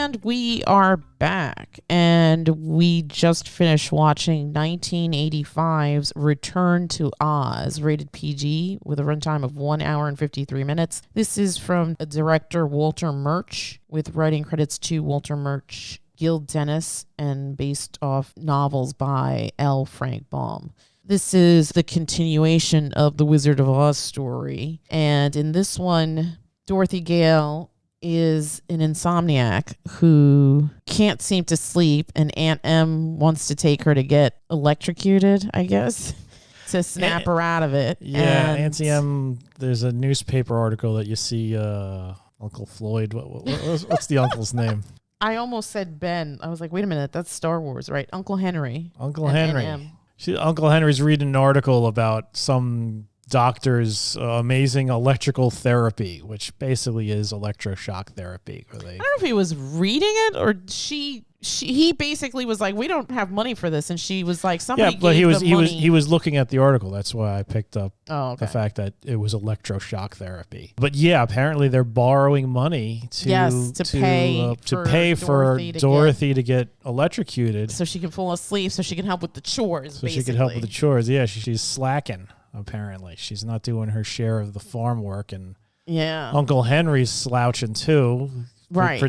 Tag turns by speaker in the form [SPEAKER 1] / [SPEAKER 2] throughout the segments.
[SPEAKER 1] And we are back, and we just finished watching 1985's Return to Oz, rated PG, with a runtime of 1 hour and 53 minutes. This is from director Walter Murch, with writing credits to Walter Murch, Gill Dennis, and based off novels by L. Frank Baum. This is the continuation of the Wizard of Oz story, and in this one, Dorothy Gale is an insomniac who can't seem to sleep, and Aunt Em wants to take her to get electrocuted, I guess, to snap her out of it.
[SPEAKER 2] Yeah, Auntie Em, there's a newspaper article that you see Uncle Floyd. What's the uncle's name?
[SPEAKER 1] I almost said Ben. I was like, wait a minute, that's Star Wars, right? Uncle Henry.
[SPEAKER 2] Uncle Henry. Uncle Henry's reading an article about some doctor's amazing electrical therapy, which basically is electroshock therapy.
[SPEAKER 1] I don't know if he was reading it or he basically was like, we don't have money for this, and she was like, somebody gave the money.
[SPEAKER 2] He was looking at the article. That's why I picked up the fact that it was electroshock therapy. But yeah, apparently they're borrowing money to pay for Dorothy to get electrocuted,
[SPEAKER 1] so she can fall asleep, so she can help with the chores.
[SPEAKER 2] She can help with the chores. Yeah, she's slacking. Apparently, she's not doing her share of the farm work, and Uncle Henry's slouching too.
[SPEAKER 1] Right,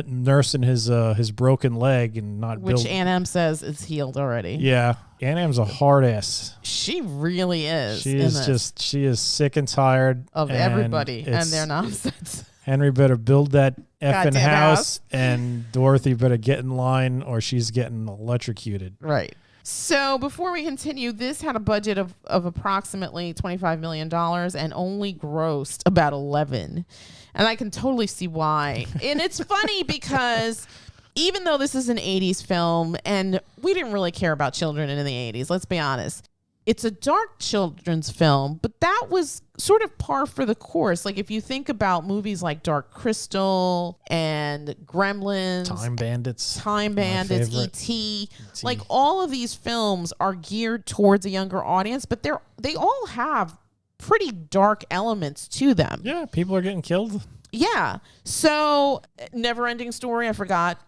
[SPEAKER 2] nursing his broken leg and not
[SPEAKER 1] which Aunt Em says is healed already.
[SPEAKER 2] Yeah, Aunt Em's a hard ass.
[SPEAKER 1] She really is.
[SPEAKER 2] She is sick and tired
[SPEAKER 1] of everybody and their nonsense.
[SPEAKER 2] Henry better build that effing house, and Dorothy better get in line, or she's getting electrocuted.
[SPEAKER 1] Right. So before we continue, this had a budget of approximately $25 million and only grossed about 11. And I can totally see why. And it's funny because even though this is an 80s film, and we didn't really care about children in the 80s, let's be honest. It's a dark children's film, but that was sort of par for the course. Like if you think about movies like Dark Crystal and Gremlins,
[SPEAKER 2] Time Bandits,
[SPEAKER 1] E.T., like all of these films are geared towards a younger audience, but they all have pretty dark elements to them.
[SPEAKER 2] Yeah, people are getting killed.
[SPEAKER 1] Yeah. So Never-Ending Story, I forgot.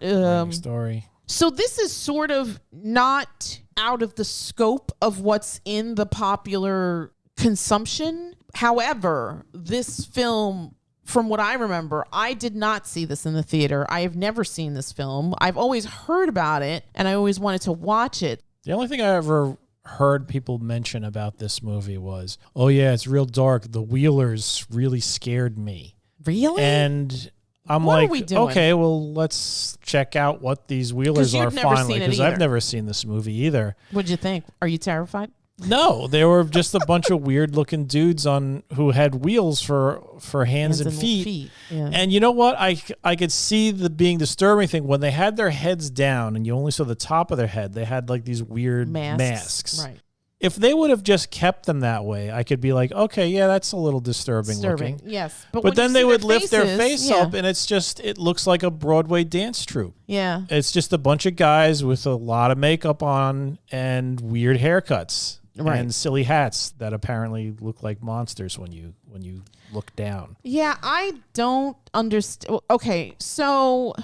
[SPEAKER 2] Story.
[SPEAKER 1] So this is sort of not out of the scope of what's in the popular consumption. However, this film, from what I remember, I did not see this in the theater. I have never seen this film. I've always heard about it, and I always wanted to watch it.
[SPEAKER 2] The only thing I ever heard people mention about this movie was, oh yeah, it's real dark. The Wheelers really scared me.
[SPEAKER 1] Really?
[SPEAKER 2] And I'm like, okay, well, let's check out what these Wheelers are finally, because I've never seen this movie either.
[SPEAKER 1] What'd you think? Are you terrified?
[SPEAKER 2] No, they were just a bunch of weird-looking dudes who had wheels for hands and feet.
[SPEAKER 1] Yeah.
[SPEAKER 2] And you know what? I could see the being disturbing thing when they had their heads down and you only saw the top of their head. They had like these weird masks.
[SPEAKER 1] Right.
[SPEAKER 2] If they would have just kept them that way, I could be like, okay, yeah, that's a little disturbing looking.
[SPEAKER 1] Yes.
[SPEAKER 2] But then they would lift their face up, and it looks like a Broadway dance troupe.
[SPEAKER 1] Yeah.
[SPEAKER 2] It's just a bunch of guys with a lot of makeup on and weird haircuts. Right. And silly hats that apparently look like monsters when you look down.
[SPEAKER 1] Yeah, I don't understand. Okay, so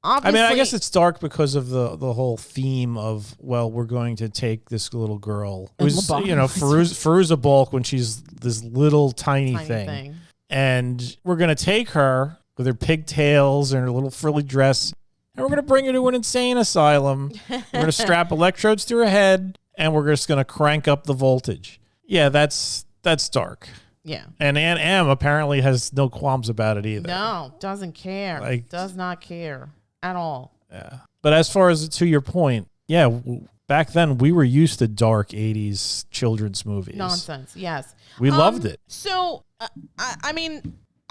[SPEAKER 1] obviously,
[SPEAKER 2] I guess it's dark because of the whole theme of, well, we're going to take this little girl who's, Fairuza Balk when she's this little tiny thing. And we're going to take her with her pigtails and her little frilly dress, and we're going to bring her to an insane asylum. We're going to strap electrodes to her head, and we're just going to crank up the voltage. Yeah, that's dark.
[SPEAKER 1] Yeah.
[SPEAKER 2] And Aunt Em apparently has no qualms about it either.
[SPEAKER 1] No, doesn't care. Does not care at all.
[SPEAKER 2] Yeah. But as far as to your point, yeah, back then we were used to dark 80s children's movies.
[SPEAKER 1] Nonsense, yes.
[SPEAKER 2] We loved it.
[SPEAKER 1] So, I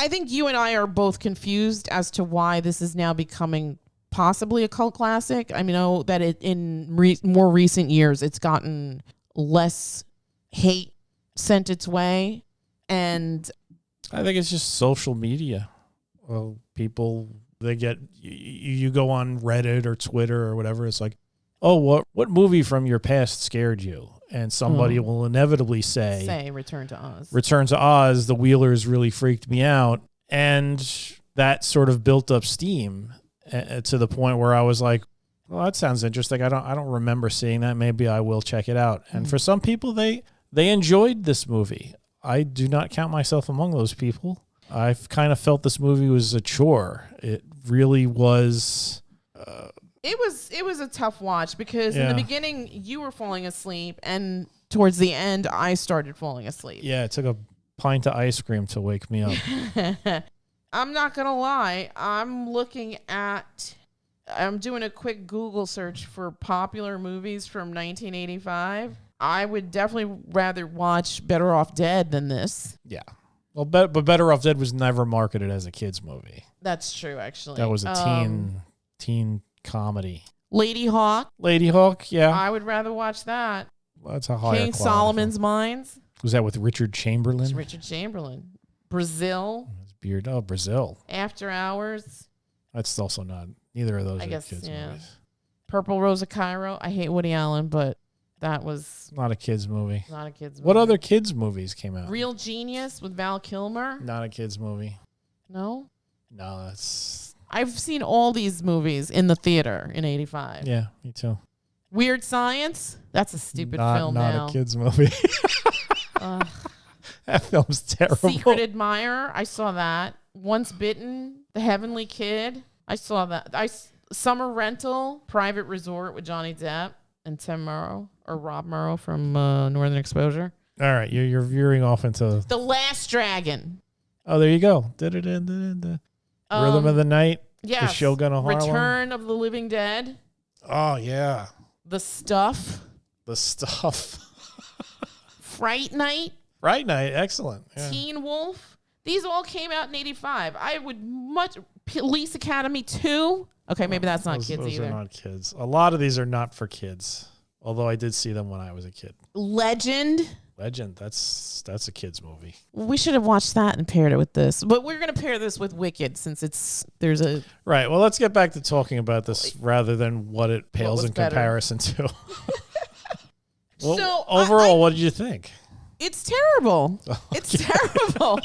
[SPEAKER 1] think you and I are both confused as to why this is now becoming possibly a cult classic. I know that in more recent years, it's gotten less hate sent its way. And
[SPEAKER 2] I think it's just social media. Well, people, they get, you go on Reddit or Twitter or whatever. It's like, oh, what movie from your past scared you? And somebody will inevitably say
[SPEAKER 1] Return to Oz.
[SPEAKER 2] Return to Oz, the Wheelers really freaked me out. And that sort of built up steam. to the point where I was like, well, that sounds interesting. I don't remember seeing that. Maybe I will check it out. And for some people, they enjoyed this movie. I do not count myself among those people. I've kind of felt this movie was a chore. It really was.
[SPEAKER 1] It was a tough watch because in the beginning you were falling asleep, and towards the end I started falling asleep.
[SPEAKER 2] Yeah, it took a pint of ice cream to wake me up.
[SPEAKER 1] I'm not gonna lie. I'm doing a quick Google search for popular movies from 1985. I would definitely rather watch Better Off Dead than this.
[SPEAKER 2] Yeah. Well, but Better Off Dead was never marketed as a kids movie.
[SPEAKER 1] That's true, actually.
[SPEAKER 2] That was a teen comedy.
[SPEAKER 1] Lady Hawk,
[SPEAKER 2] yeah.
[SPEAKER 1] I would rather watch that.
[SPEAKER 2] That's a higher
[SPEAKER 1] King
[SPEAKER 2] quality
[SPEAKER 1] Solomon's Mines.
[SPEAKER 2] Was that with Richard Chamberlain?
[SPEAKER 1] It's Richard Chamberlain. Brazil.
[SPEAKER 2] His beard. Oh, Brazil.
[SPEAKER 1] After Hours.
[SPEAKER 2] That's also not. Neither of those are kids movies.
[SPEAKER 1] Purple Rose of Cairo. I hate Woody Allen, but that was
[SPEAKER 2] not a kids movie.
[SPEAKER 1] Not a kids movie.
[SPEAKER 2] What other kids movies came out?
[SPEAKER 1] Real Genius with Val Kilmer.
[SPEAKER 2] Not a kids movie.
[SPEAKER 1] No?
[SPEAKER 2] No, that's...
[SPEAKER 1] I've seen all these movies in the theater in 85.
[SPEAKER 2] Yeah, me too.
[SPEAKER 1] Weird Science. That's a stupid film now.
[SPEAKER 2] Not a kids movie. That film's terrible.
[SPEAKER 1] Secret Admirer. I saw that. Once Bitten. The Heavenly Kid. I saw that. Summer Rental. Private Resort with Johnny Depp and Tim Murrow or Rob Murrow from Northern Exposure.
[SPEAKER 2] All right, you're veering off into
[SPEAKER 1] The Last Dragon.
[SPEAKER 2] Oh, there you go. Rhythm of the Night.
[SPEAKER 1] Yes.
[SPEAKER 2] The Shogun of Harlem.
[SPEAKER 1] Return of the Living Dead.
[SPEAKER 2] Oh yeah.
[SPEAKER 1] The Stuff. Fright Night.
[SPEAKER 2] Fright Night, excellent. Yeah.
[SPEAKER 1] Teen Wolf. These all came out in 85. I would much... Police Academy 2. Okay, maybe that's not kids either.
[SPEAKER 2] Those are not kids. A lot of these are not for kids. Although I did see them when I was a kid.
[SPEAKER 1] Legend, that's a kids movie. We should have watched that and paired it with this. But we're going to pair this with Wicked since there's a...
[SPEAKER 2] Right. Well, let's get back to talking about this rather than what it pales in comparison to. Well, so overall, what did you think?
[SPEAKER 1] It's terrible. Okay. It's terrible.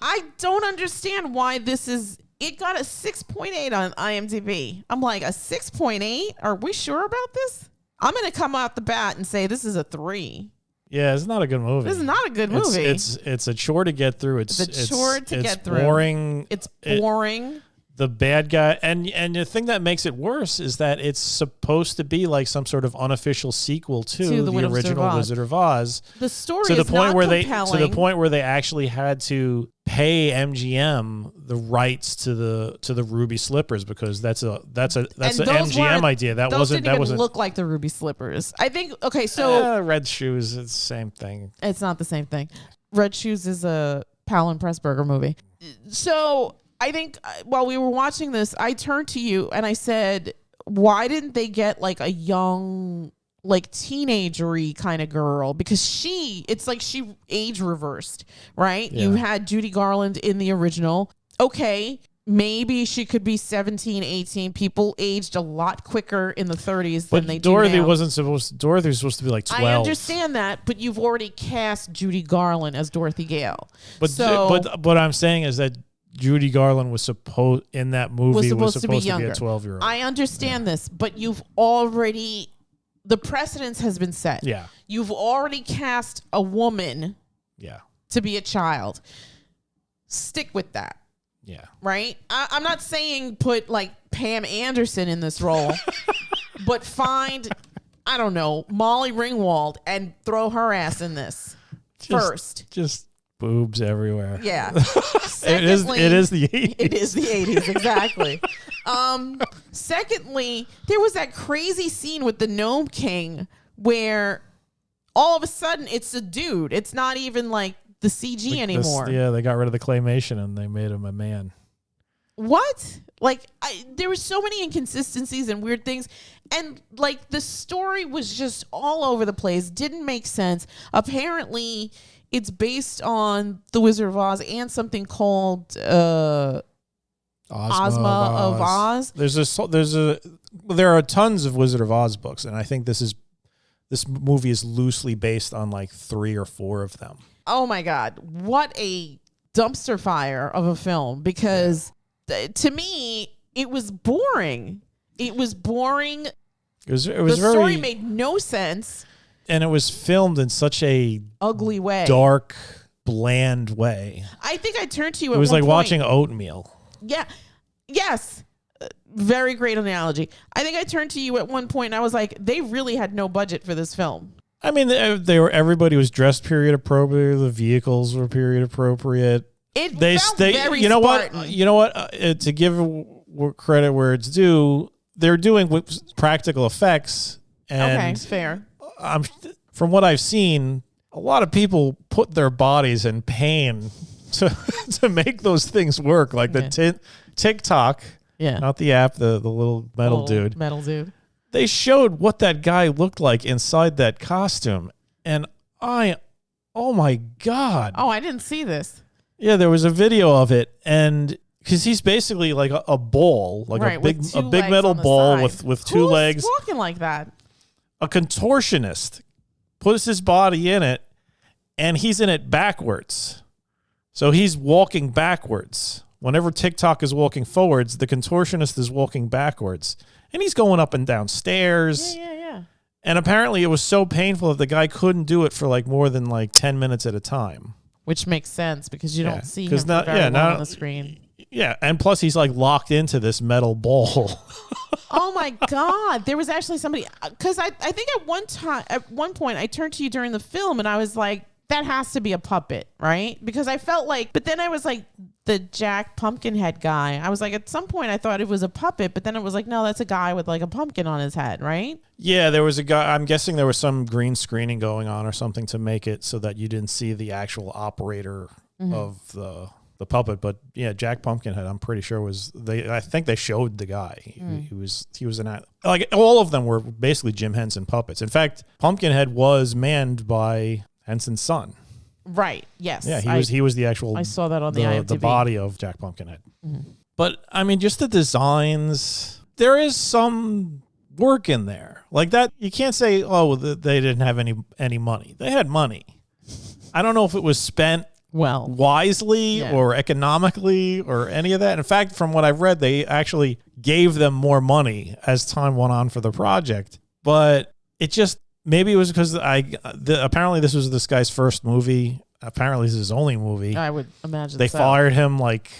[SPEAKER 1] I don't understand why this is... It got a 6.8 on IMDb. I'm like, a 6.8? Are we sure about this? I'm going to come out the bat and say this is a 3.
[SPEAKER 2] Yeah, it's not a good movie.
[SPEAKER 1] This is not a good movie.
[SPEAKER 2] It's a chore to get through. It's
[SPEAKER 1] a chore to get through.
[SPEAKER 2] Boring.
[SPEAKER 1] It's boring.
[SPEAKER 2] The bad guy, and the thing that makes it worse is that it's supposed to be like some sort of unofficial sequel to the original Wizard of Oz.
[SPEAKER 1] The story is not compelling.
[SPEAKER 2] To the point where they actually had to pay MGM the rights to the ruby slippers because that's an MGM idea. Those didn't even
[SPEAKER 1] look like the ruby slippers. I think so
[SPEAKER 2] Red Shoes, it's the same thing.
[SPEAKER 1] It's not the same thing. Red Shoes is a Powell and Pressburger movie. So I think while we were watching this, I turned to you and I said, why didn't they get like a young, like teenager-y kind of girl? Because it's like she age reversed, right? Yeah. You had Judy Garland in the original. Okay, maybe she could be 17, 18. People aged a lot quicker in the 30s than they do now.
[SPEAKER 2] Dorothy was supposed to be like 12.
[SPEAKER 1] I understand that, but you've already cast Judy Garland as Dorothy Gale.
[SPEAKER 2] But what I'm saying is that Judy Garland was supposed to be a 12-year-old.
[SPEAKER 1] I understand this, but the precedence has been set.
[SPEAKER 2] Yeah.
[SPEAKER 1] You've already cast a woman to be a child. Stick with that.
[SPEAKER 2] Yeah.
[SPEAKER 1] Right? I'm not saying put like Pam Anderson in this role, but find, I don't know, Molly Ringwald and throw her ass in this first.
[SPEAKER 2] Just boobs everywhere.
[SPEAKER 1] Yeah.
[SPEAKER 2] Secondly, it is the 80s.
[SPEAKER 1] It is the 80s, exactly. Secondly, there was that crazy scene with the Nome King where all of a sudden it's a dude. It's not even like the CG anymore.
[SPEAKER 2] They got rid of the claymation and they made him a man.
[SPEAKER 1] What? Like, there were so many inconsistencies and weird things. And, like, the story was just all over the place. Didn't make sense. Apparently, it's based on The Wizard of Oz and something called Ozma of Oz.
[SPEAKER 2] There are tons of Wizard of Oz books, and I think this movie is loosely based on like 3 or 4 of them.
[SPEAKER 1] Oh my God. What a dumpster fire of a film, because to me, it was boring. It was boring.
[SPEAKER 2] It was
[SPEAKER 1] the story made no sense.
[SPEAKER 2] And it was filmed in such a
[SPEAKER 1] ugly way.
[SPEAKER 2] Dark, bland way.
[SPEAKER 1] I think I turned to you at
[SPEAKER 2] It was
[SPEAKER 1] one
[SPEAKER 2] like
[SPEAKER 1] point.
[SPEAKER 2] watching oatmeal.
[SPEAKER 1] Yeah. Yes. Very great analogy. I think I turned to you at one point and I was like, they really had no budget for this film.
[SPEAKER 2] I mean, everybody was dressed period appropriate. The vehicles were period appropriate.
[SPEAKER 1] It felt very
[SPEAKER 2] you know
[SPEAKER 1] Spartan.
[SPEAKER 2] What? You know what? To give credit where it's due, they're doing practical effects. And
[SPEAKER 1] okay, fair.
[SPEAKER 2] From what I've seen, a lot of people put their bodies in pain to make those things work. Like the TikTok, not the app, the little metal dude.
[SPEAKER 1] Metal dude.
[SPEAKER 2] They showed what that guy looked like inside that costume, and oh my God.
[SPEAKER 1] Oh, I didn't see this.
[SPEAKER 2] Yeah, there was a video of it, and because he's basically like a ball, like a big metal ball with two legs.
[SPEAKER 1] Who's walking like that?
[SPEAKER 2] A contortionist puts his body in it, and he's in it backwards. So he's walking backwards. Whenever TikTok is walking forwards, the contortionist is walking backwards. And he's going up and down stairs.
[SPEAKER 1] Yeah.
[SPEAKER 2] And apparently it was so painful that the guy couldn't do it for like more than like 10 minutes at a time.
[SPEAKER 1] Which makes sense because you don't see him very long on the screen.
[SPEAKER 2] Yeah, and plus he's like locked into this metal ball.
[SPEAKER 1] Oh my God. There was actually somebody, because I think at one point I turned to you during the film and I was like, that has to be a puppet, right? Because I felt like, but then I was like, the Jack Pumpkinhead guy. I was like, at some point I thought it was a puppet, but then it was like, no, that's a guy with like a pumpkin on his head, right?
[SPEAKER 2] Yeah, there was a guy, I'm guessing there was some green screening going on or something to make it so that you didn't see the actual operator of the puppet. But yeah, Jack Pumpkinhead, I'm pretty sure I think they showed the guy. He was an, like all of them were basically Jim Henson puppets. In fact, Pumpkinhead was manned by Henson's son.
[SPEAKER 1] Right. Yes.
[SPEAKER 2] Yeah, he was the actual.
[SPEAKER 1] I saw that on the IMDb.
[SPEAKER 2] The body of Jack Pumpkinhead. But I mean, just the designs. There is some work in there like that. You can't say, oh, they didn't have any money. They had money. I don't know if it was spent wisely or economically or any of that. In fact, from what I've read, they actually gave them more money as time went on for the project. But it just. Maybe it was because apparently this was this guy's first movie. Apparently this is his only movie.
[SPEAKER 1] I would imagine
[SPEAKER 2] they fired him like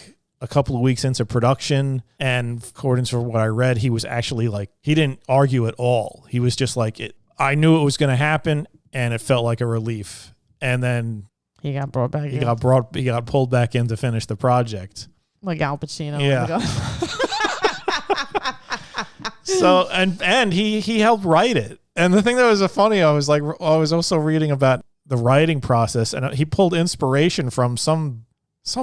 [SPEAKER 2] a couple of weeks into production, and according to what I read, he was actually like, he didn't argue at all. He was just like, I knew it was going to happen, and it felt like a relief. And then
[SPEAKER 1] he got brought back.
[SPEAKER 2] He got pulled back in to finish the project,
[SPEAKER 1] like Al Pacino.
[SPEAKER 2] Yeah. So and he helped write it. And the thing that was funny, I was also reading about the writing process, and he pulled inspiration from some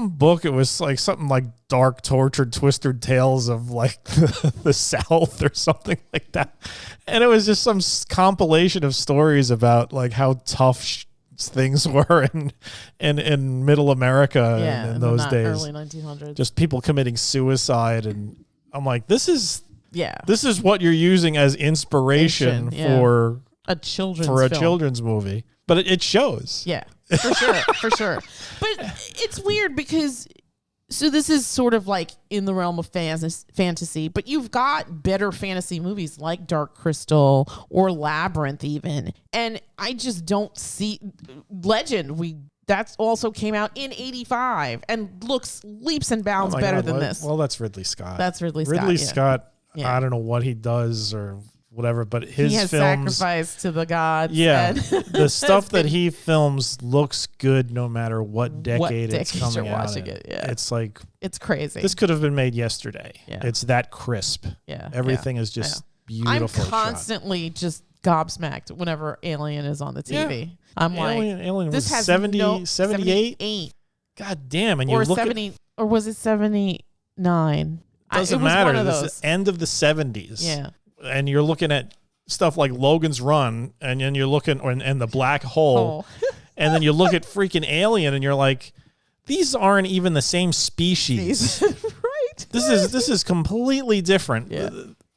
[SPEAKER 2] book. It was like something like Dark, Tortured, Twisted Tales of like the South or something like that. And it was just some compilation of stories about like how tough things were in Middle America in those days.
[SPEAKER 1] Early 1900s.
[SPEAKER 2] Just people committing suicide, and I'm like, this is what you're using as inspiration for a children's movie. But it shows.
[SPEAKER 1] Yeah, for sure. But it's weird because, so this is sort of like in the realm of fantasy, but you've got better fantasy movies like Dark Crystal or Labyrinth even. And I just don't see Legend. That also came out in 1985 and looks leaps and bounds better than this.
[SPEAKER 2] Well, that's Ridley Scott.
[SPEAKER 1] Ridley
[SPEAKER 2] Scott. Yeah. I don't know what he does or whatever, but his
[SPEAKER 1] he has
[SPEAKER 2] films,
[SPEAKER 1] sacrificed to the gods.
[SPEAKER 2] Yeah, the stuff that he films looks good no matter what decade it's coming out in. It's like,
[SPEAKER 1] it's crazy.
[SPEAKER 2] This could have been made yesterday. Yeah. It's that crisp.
[SPEAKER 1] Yeah,
[SPEAKER 2] everything is just beautiful.
[SPEAKER 1] I'm constantly just gobsmacked whenever Alien is on the TV.
[SPEAKER 2] Yeah.
[SPEAKER 1] I'm
[SPEAKER 2] Alien
[SPEAKER 1] this
[SPEAKER 2] was
[SPEAKER 1] has
[SPEAKER 2] 78. God damn, and you look
[SPEAKER 1] 70 or was it 79?
[SPEAKER 2] Doesn't matter. This is the end of the 70s.
[SPEAKER 1] Yeah.
[SPEAKER 2] And you're looking at stuff like Logan's Run, and then you're looking, and the Black Hole, and then you look at freaking Alien, and you're like, these aren't even the same species.
[SPEAKER 1] Right.
[SPEAKER 2] This is completely different.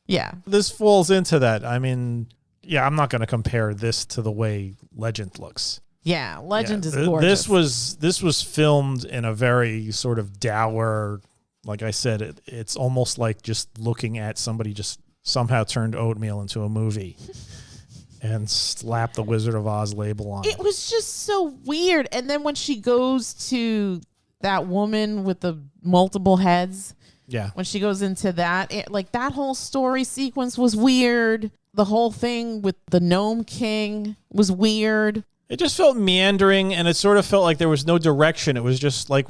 [SPEAKER 1] Yeah.
[SPEAKER 2] This falls into that. I mean, I'm not going to compare this to the way Legend looks.
[SPEAKER 1] Yeah, Legend is gorgeous.
[SPEAKER 2] This was filmed in a very sort of dour, like I said, it's almost like just looking at somebody just somehow turned oatmeal into a movie and slapped the Wizard of Oz label on it.
[SPEAKER 1] It was just so weird. And then when she goes to that woman with the multiple heads, when she goes into that, like that whole story sequence was weird. The whole thing with the Nome King was weird.
[SPEAKER 2] It just felt meandering, and it sort of felt like there was no direction. It was just like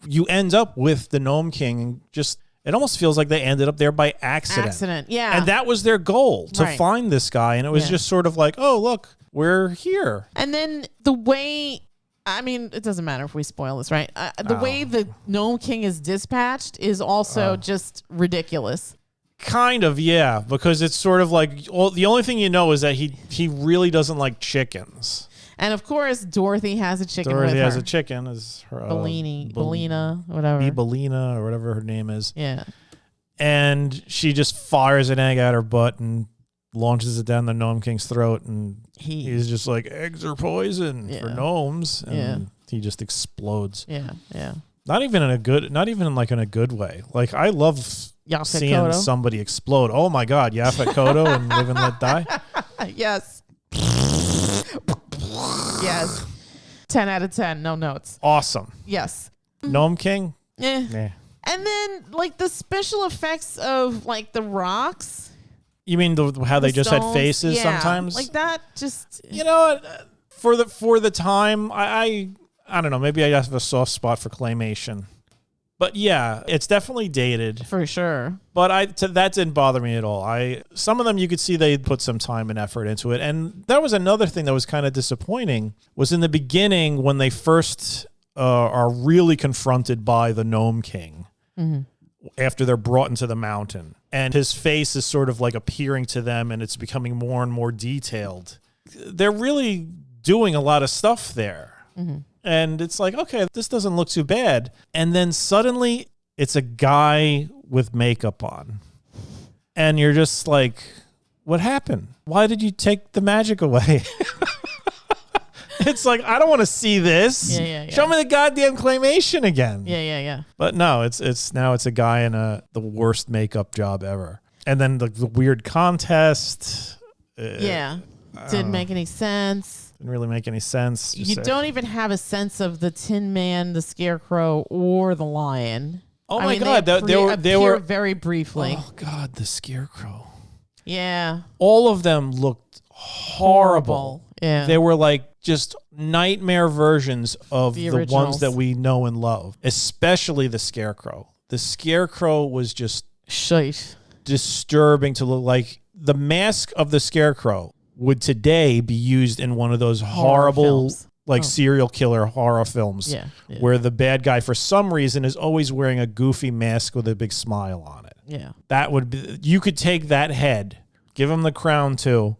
[SPEAKER 2] you end up with the Nome King, and just it almost feels like they ended up there by accident.
[SPEAKER 1] Yeah.
[SPEAKER 2] And that was their goal, to find this guy, and it was just sort of like, oh, look, we're here.
[SPEAKER 1] And then the way, I mean, it doesn't matter if we spoil this, right? The way the Nome King is dispatched is also just ridiculous.
[SPEAKER 2] Kind of, yeah, because it's sort of like, the only thing you know is that he really doesn't like chickens.
[SPEAKER 1] And of course, Dorothy has a chicken with her.
[SPEAKER 2] Dorothy has a chicken. Is her
[SPEAKER 1] Bellina, whatever.
[SPEAKER 2] Bellina, or whatever her name is.
[SPEAKER 1] Yeah.
[SPEAKER 2] And she just fires an egg at her butt and launches it down the Nome King's throat. And he's just like, eggs are poison for gnomes. And he just explodes.
[SPEAKER 1] Yeah, yeah.
[SPEAKER 2] Not even in a good way. Like, I love seeing somebody explode. Oh my God, Yaphet Kotto and Live and Let Die.
[SPEAKER 1] Yes. Yes. 10 out of 10. No notes.
[SPEAKER 2] Awesome.
[SPEAKER 1] Yes.
[SPEAKER 2] Nome King?
[SPEAKER 1] Yeah. And then, like, the special effects of, like, the rocks.
[SPEAKER 2] You mean how they just had faces sometimes?
[SPEAKER 1] Like that just...
[SPEAKER 2] You know, for the time, I don't know. Maybe I have a soft spot for claymation. But yeah, it's definitely dated.
[SPEAKER 1] For sure.
[SPEAKER 2] But that didn't bother me at all. Some of them you could see they put some time and effort into it. And that was another thing that was kind of disappointing, was in the beginning when they first are really confronted by the Nome King after they're brought into the mountain. And his face is sort of like appearing to them, and it's becoming more and more detailed. They're really doing a lot of stuff there. And it's like, okay, this doesn't look too bad. And then suddenly it's a guy with makeup on. And you're just like, what happened? Why did you take the magic away? It's like, I don't want to see this.
[SPEAKER 1] Yeah.
[SPEAKER 2] Show me the goddamn claymation again.
[SPEAKER 1] Yeah.
[SPEAKER 2] But no, it's a guy in the worst makeup job ever. And then the weird contest.
[SPEAKER 1] Didn't make any sense.
[SPEAKER 2] Didn't really make any sense.
[SPEAKER 1] You don't even have a sense of the Tin Man, the Scarecrow, or the Lion.
[SPEAKER 2] Oh my God, they were
[SPEAKER 1] very briefly.
[SPEAKER 2] Oh God, the Scarecrow.
[SPEAKER 1] Yeah.
[SPEAKER 2] All of them looked horrible.
[SPEAKER 1] Yeah.
[SPEAKER 2] They were like just nightmare versions of the ones that we know and love, especially the Scarecrow. The Scarecrow was just disturbing to look like. The mask of the Scarecrow would today be used in one of those horrible serial killer horror films where the bad guy for some reason is always wearing a goofy mask with a big smile on it.
[SPEAKER 1] Yeah.
[SPEAKER 2] That would be, you could take that head, give him the crown too,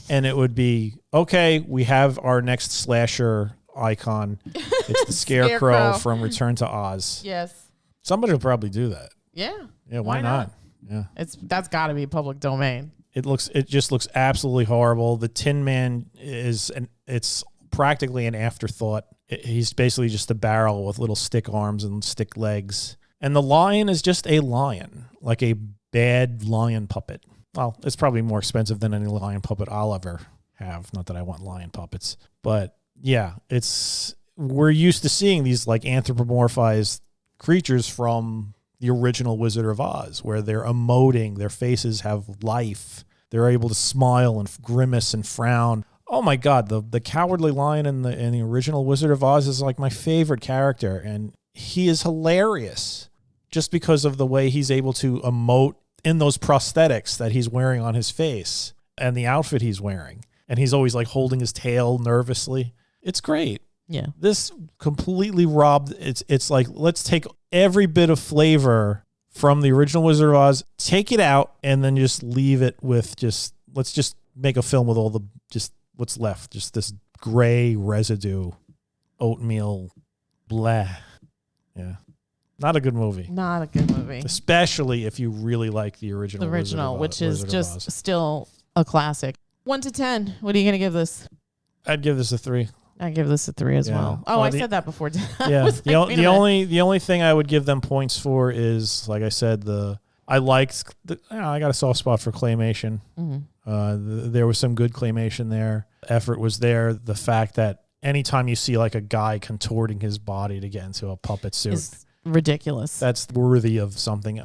[SPEAKER 2] and it would be, okay, we have our next slasher icon. It's the Scarecrow from Return to Oz.
[SPEAKER 1] Yes.
[SPEAKER 2] Somebody will probably do that.
[SPEAKER 1] Yeah.
[SPEAKER 2] Yeah, why not? Yeah.
[SPEAKER 1] That's got to be public domain.
[SPEAKER 2] It just looks absolutely horrible. The Tin Man it's practically an afterthought. He's basically just a barrel with little stick arms and stick legs. And the lion is just a lion, like a bad lion puppet. Well, it's probably more expensive than any lion puppet I'll ever have. Not that I want lion puppets, but yeah, we're used to seeing these like anthropomorphized creatures from the original Wizard of Oz, where they're emoting, their faces have life. They're able to smile and grimace and frown. Oh my God, the cowardly lion in the original Wizard of Oz is like my favorite character, and he is hilarious just because of the way he's able to emote in those prosthetics that he's wearing on his face and the outfit he's wearing. And he's always like holding his tail nervously. It's great.
[SPEAKER 1] Yeah.
[SPEAKER 2] This completely robbed. It's like, let's take every bit of flavor from the original Wizard of Oz, take it out, and then just leave it with let's just make a film with all what's left. Just this gray residue, oatmeal, blah. Yeah. Not a good movie.
[SPEAKER 1] Not a good movie.
[SPEAKER 2] Especially if you really like the original. The
[SPEAKER 1] original, which is just still a classic. 1 to 10. What are you going to give this?
[SPEAKER 2] I'd give this a 3.
[SPEAKER 1] I give this a 3 as well. Oh, I said that before.
[SPEAKER 2] Yeah. The only thing I would give them points for is, like I said, I got a soft spot for claymation. Mm-hmm. There was some good claymation there. Effort was there. The fact that anytime you see like a guy contorting his body to get into a puppet suit,
[SPEAKER 1] it's ridiculous.
[SPEAKER 2] That's worthy of something.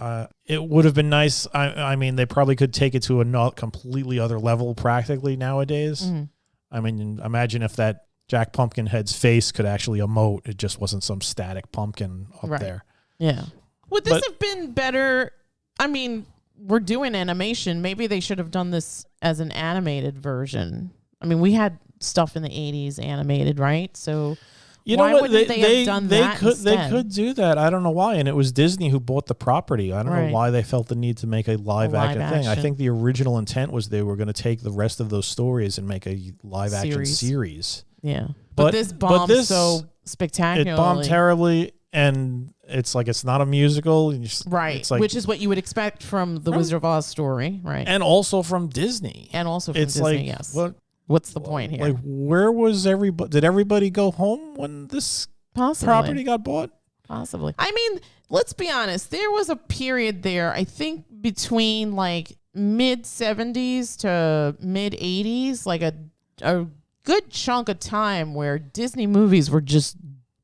[SPEAKER 2] It would have been nice. I mean, they probably could take it to a not completely other level practically nowadays. Mm-hmm. I mean, imagine if that Jack Pumpkinhead's face could actually emote. It just wasn't some static pumpkin up there.
[SPEAKER 1] Yeah. Would this have been better? I mean, we're doing animation. Maybe they should have done this as an animated version. I mean, we had stuff in the 80s animated, right? So why wouldn't they have done that instead?
[SPEAKER 2] They could do that. I don't know why. And it was Disney who bought the property. I don't know why they felt the need to make a live action thing. I think the original intent was they were going to take the rest of those stories and make a live action series.
[SPEAKER 1] Yeah. But this bombed so spectacularly.
[SPEAKER 2] It bombed terribly. And it's like, it's not a musical.
[SPEAKER 1] Right.
[SPEAKER 2] It's like,
[SPEAKER 1] which is what you would expect from the Wizard of Oz story. Right.
[SPEAKER 2] And also from Disney.
[SPEAKER 1] Yes. What's the point here?
[SPEAKER 2] Like, where was everybody? Did everybody go home when this property got bought?
[SPEAKER 1] Possibly. I mean, let's be honest. There was a period there, I think, between like mid 70s to mid 80s, like a good chunk of time where Disney movies were just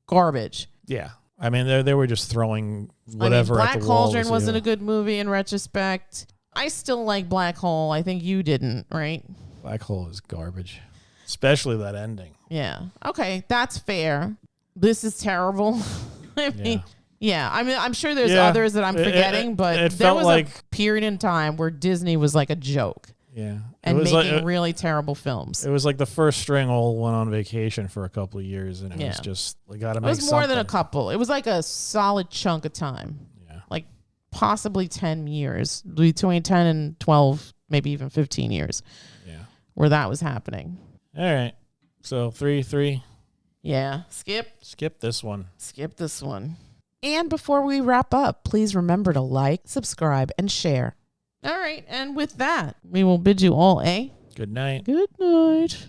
[SPEAKER 1] garbage.
[SPEAKER 2] Yeah. I mean, they were just throwing whatever at the walls.
[SPEAKER 1] Black Cauldron wasn't a good movie in retrospect. I still like Black Hole. I think you didn't, right?
[SPEAKER 2] Black Hole is garbage, especially that ending.
[SPEAKER 1] Yeah. Okay, that's fair. This is terrible. I mean, I mean, I'm sure there's others that I'm forgetting, but there was a period in time where Disney was like a joke.
[SPEAKER 2] Yeah.
[SPEAKER 1] And making really terrible films.
[SPEAKER 2] It was like the first string all went on vacation for a couple of years, and it was just, we got to make something.
[SPEAKER 1] It was more than a couple. It was like a solid chunk of time. Yeah. Like possibly 10 years, between 10 and 12, maybe even 15 years. Yeah. Where that was happening.
[SPEAKER 2] All right. So 3-3.
[SPEAKER 1] Yeah. Skip
[SPEAKER 2] this one.
[SPEAKER 1] Skip this one. And before we wrap up, please remember to like, subscribe, and share. All right. And with that, we will bid you all a
[SPEAKER 2] good night.
[SPEAKER 1] Good night.